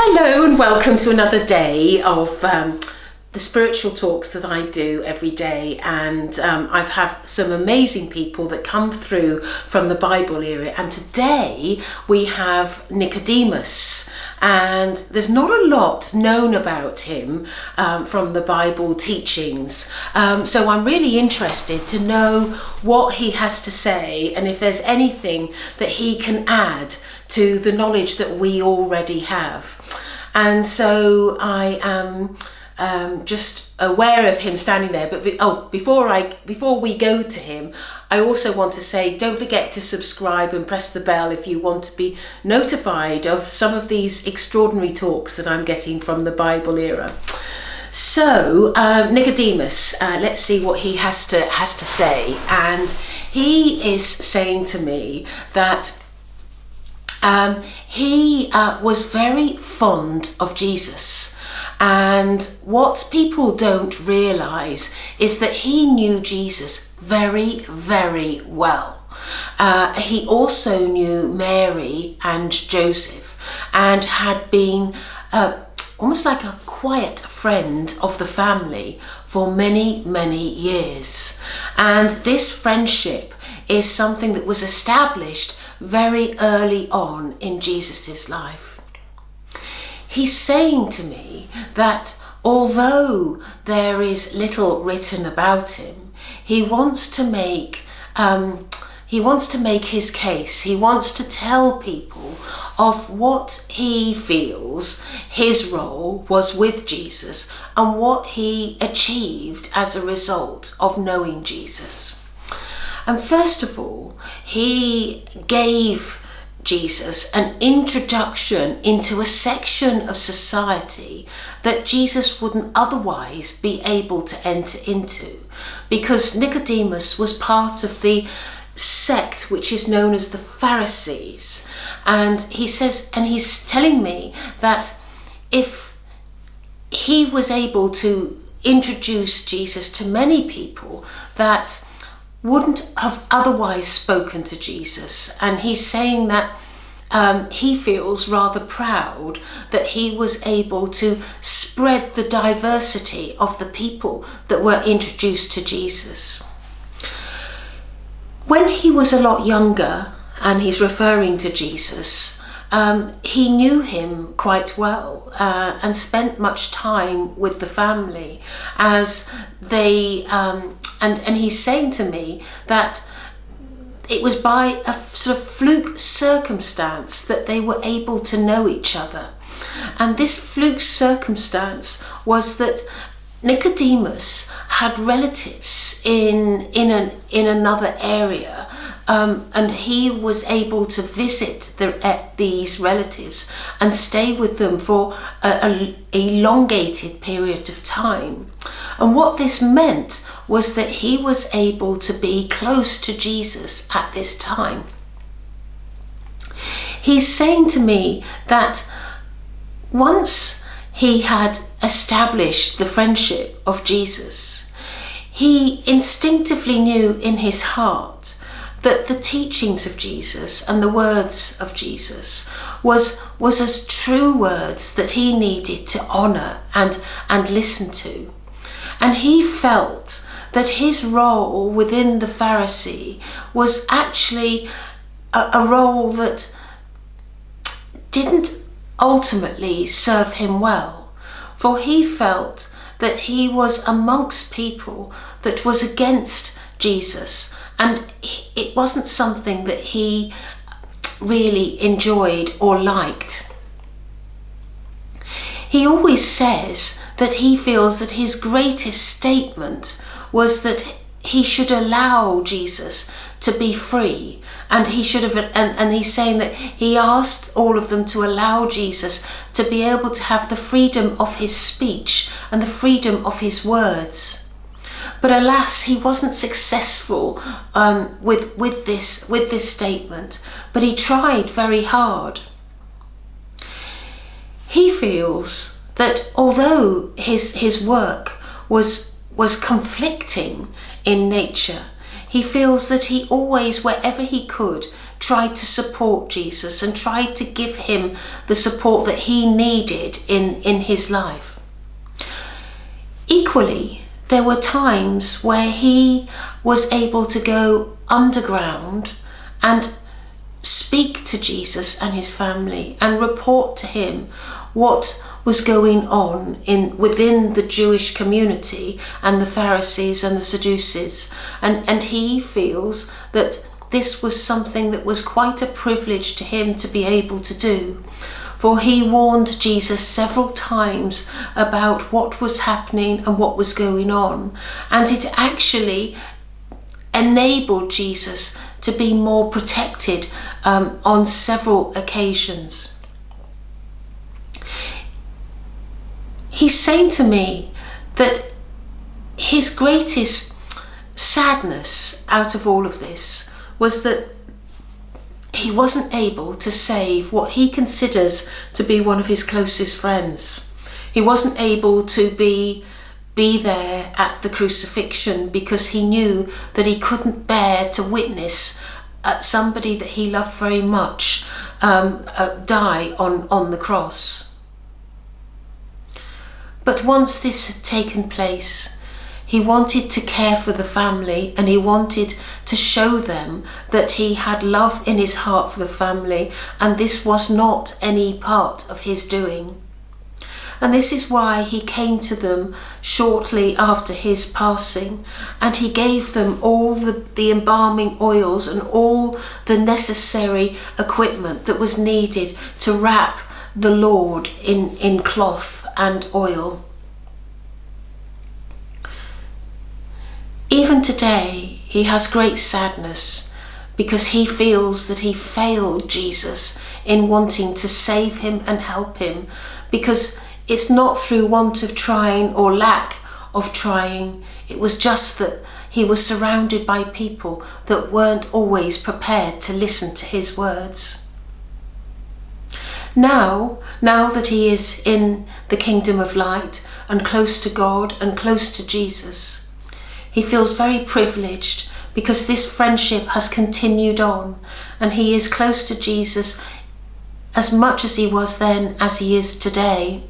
Hello and welcome to another day of the spiritual talks that I do every day, and I've had some amazing people that come through from the Bible area, and today we have Nicodemus, and there's not a lot known about him from the Bible teachings, so I'm really interested to know what he has to say and if there's anything that he can add to the knowledge that we already have. And so I am just aware of him standing there, but before we go to him, I also want to say, don't forget to subscribe and press the bell if you want to be notified of some of these extraordinary talks that I'm getting from the Bible era. So Nicodemus, let's see what he has to say. And he is saying to me that he was very fond of Jesus, and what people don't realize is that he knew Jesus very, very well. He also knew Mary and Joseph and had been almost like a quiet friend of the family for many, many years. And this friendship is something that was established very early on in Jesus's life. He's saying to me that although there is little written about him, he wants to make his case. He wants to tell people of what he feels his role was with Jesus and what he achieved as a result of knowing Jesus. And first of all, he gave Jesus an introduction into a section of society that Jesus wouldn't otherwise be able to enter into, because Nicodemus was part of the sect which is known as the Pharisees. And he says, and he's telling me that if he was able to introduce Jesus to many people that wouldn't have otherwise spoken to Jesus, and he's saying that he feels rather proud that he was able to spread the diversity of the people that were introduced to Jesus. When he was a lot younger, and he's referring to Jesus, he knew him quite well and spent much time with the family as they and he's saying to me that it was by a sort of fluke circumstance that they were able to know each other. And this fluke circumstance was that Nicodemus had relatives in another area, and he was able to visit these relatives and stay with them for an elongated period of time. And what this meant was that he was able to be close to Jesus at this time. He's saying to me that once he had established the friendship of Jesus, he instinctively knew in his heart that the teachings of Jesus and the words of Jesus was as true words that he needed to honor and listen to. And he felt that his role within the Pharisee was actually a role that didn't ultimately serve him well, for he felt that he was amongst people that was against Jesus, and it wasn't something that he really enjoyed or liked. He always says that he feels that his greatest statement was that he should allow Jesus to be free, and he should have, and he's saying that he asked all of them to allow Jesus to be able to have the freedom of his speech and the freedom of his words. But alas, he wasn't successful with this statement, but he tried very hard. He feels that although his work was conflicting in nature, he feels that he always, wherever he could, tried to support Jesus and tried to give him the support that he needed in his life. Equally, there were times where he was able to go underground and speak to Jesus and his family and report to him what was going on within the Jewish community and the Pharisees and the Sadducees. And he feels that this was something that was quite a privilege to him to be able to do. For he warned Jesus several times about what was happening and what was going on. And it actually enabled Jesus to be more protected on several occasions. He's saying to me that his greatest sadness out of all of this was that he wasn't able to save what he considers to be one of his closest friends. He wasn't able to be there at the crucifixion because he knew that he couldn't bear to witness somebody that he loved very much die on the cross. But once this had taken place, he wanted to care for the family, and he wanted to show them that he had love in his heart for the family, and this was not any part of his doing. And this is why he came to them shortly after his passing, and he gave them all the embalming oils and all the necessary equipment that was needed to wrap the Lord in cloth and oil. Even today, he has great sadness because he feels that he failed Jesus in wanting to save him and help him, because it's not through want of trying or lack of trying. It was just that he was surrounded by people that weren't always prepared to listen to his words. Now that he is in the kingdom of light and close to God and close to Jesus, he feels very privileged because this friendship has continued on, and he is close to Jesus as much as he was then as he is today.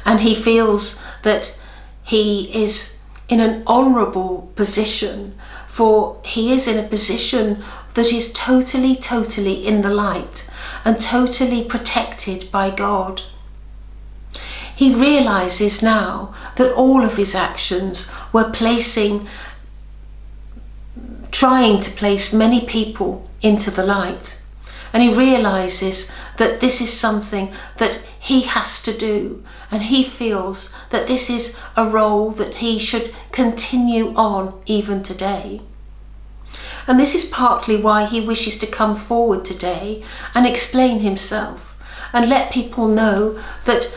And he feels that he is in an honourable position, for he is in a position that is totally in the light and totally protected by God. He realizes now that all of his actions were trying to place many people into the light. And he realizes that this is something that he has to do, and he feels that this is a role that he should continue on even today. And this is partly why he wishes to come forward today and explain himself and let people know that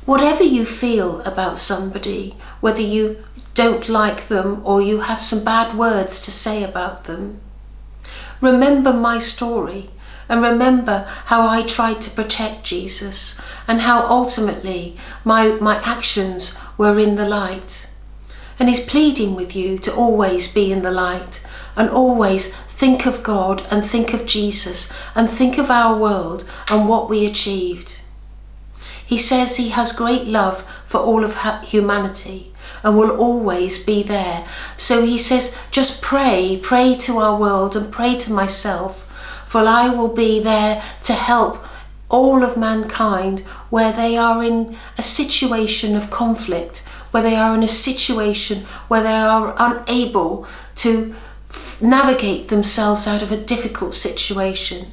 whatever you feel about somebody, whether you don't like them or you have some bad words to say about them, remember my story and remember how I tried to protect Jesus and how ultimately my actions were in the light. And he's pleading with you to always be in the light and always think of God and think of Jesus and think of our world and what we achieved. He says he has great love for all of humanity and will always be there. So he says, just pray to our world and pray to myself, for I will be there to help all of mankind where they are in a situation of conflict, where they are in a situation where they are unable to navigate themselves out of a difficult situation.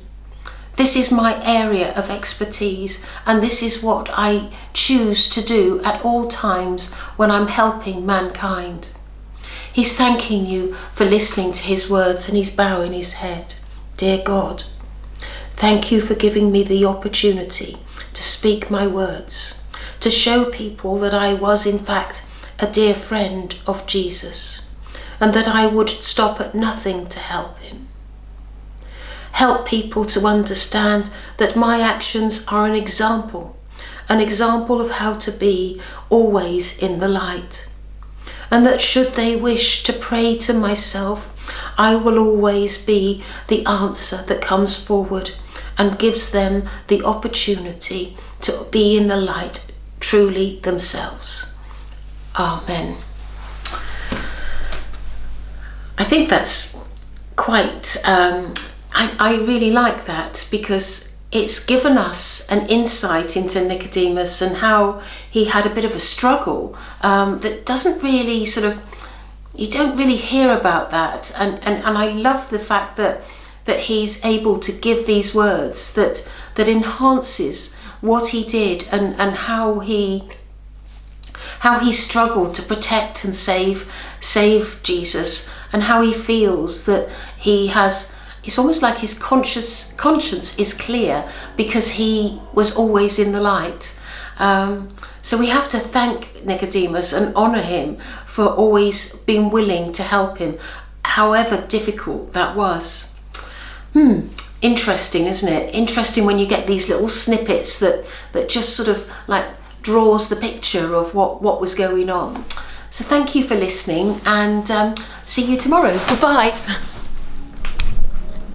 This is my area of expertise, and this is what I choose to do at all times when I'm helping mankind. He's thanking you for listening to his words, and he's bowing his head. Dear God, thank you for giving me the opportunity to speak my words, to show people that I was in fact a dear friend of Jesus, and that I would stop at nothing to help him. Help people to understand that my actions are an example of how to be always in the light. And that should they wish to pray to myself, I will always be the answer that comes forward and gives them the opportunity to be in the light truly themselves. Amen. I think that's quite, I really like that, because it's given us an insight into Nicodemus and how he had a bit of a struggle that doesn't really you don't really hear about that. And I love the fact that he's able to give these words that enhances what he did and how he struggled to protect and save Jesus, and how he feels that it's almost like his conscience is clear because he was always in the light. So we have to thank Nicodemus and honour him for always being willing to help him, however difficult that was. Interesting, isn't it? Interesting when you get these little snippets that just sort of like draws the picture of what was going on. So thank you for listening, and see you tomorrow. Goodbye.